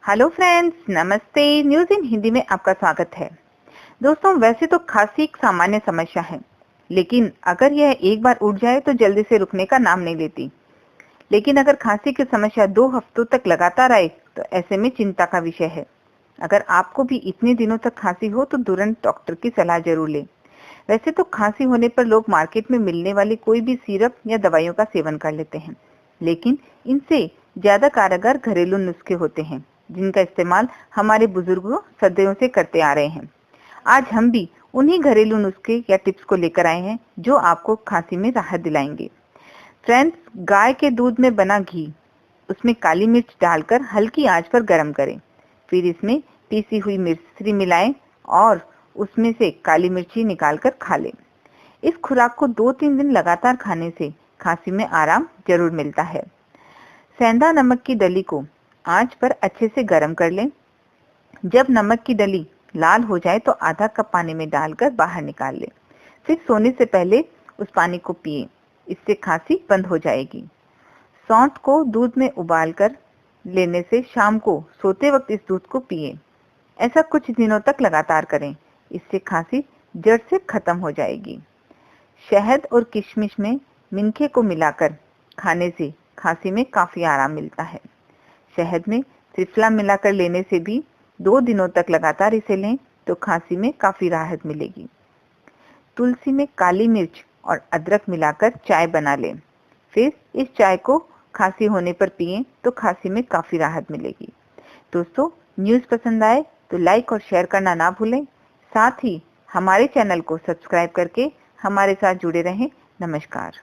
Hello friends, नमस्ते। News in Hindi में आपका स्वागत है। दोस्तों, वैसे तो खांसी एक सामान्य समस्या है, लेकिन अगर यह एक बार उठ जाए तो जल्दी से रुकने का नाम नहीं लेती। लेकिन अगर खांसी की समस्या 2 हफ्तों तक लगातार आए तो ऐसे में चिंता का विषय है। अगर आपको भी इतने दिनों तक खांसी हो तो तुरंत डॉक्टर की सलाह जरूर लें। वैसे तो खांसी होने पर लोग मार्केट में मिलने वाली कोई भी सिरप या दवाइयों का सेवन कर लेते हैं, लेकिन इनसे ज्यादा कारगर घरेलू नुस्खे होते हैं जिनका इस्तेमाल हमारे बुजुर्गों सदियों से करते आ रहे हैं। आज हम भी उन्हीं घरेलू नुस्खे या टिप्स को लेकर आए हैं जो आपको खांसी में राहत दिलाएंगे। फ्रेंड्स, गाय के दूध में बना घी, उसमें काली मिर्च डालकर हल्की आंच पर गर्म करें। फिर इसमें पीसी हुई मिश्री मिलाएं और उसमें से काली मिर्ची निकालकर खा लें। इस खुराक को 2-3 दिन लगातार खाने से खांसी में आराम जरूर मिलता है। सेंधा नमक की डली को आंच पर अच्छे से गर्म कर लें। जब नमक की डली लाल हो जाए तो आधा कप पानी में डालकर बाहर निकाल लें। फिर सोने से पहले उस पानी को पिएं, इससे खांसी बंद हो जाएगी। सौंठ को दूध में उबालकर लेने से शाम को सोते वक्त इस दूध को पिएं। ऐसा कुछ दिनों तक लगातार करें, इससे खांसी जड़ से खत्म हो जाएगी। शहद और किशमिश में मिनके को मिलाकर खाने से खांसी में काफी आराम मिलता है। शहद में त्रिफला मिलाकर लेने से भी 2 दिनों तक लगातार इसे लें तो खांसी में काफी राहत मिलेगी। तुलसी में काली मिर्च और अदरक मिलाकर चाय बना लें। फिर इस चाय को खांसी होने पर पिएं तो खांसी में काफी राहत मिलेगी। दोस्तों, न्यूज पसंद आए तो लाइक और शेयर करना ना भूलें। साथ ही हमारे चैनल को सब्सक्राइब करके हमारे साथ जुड़े रहें। नमस्कार।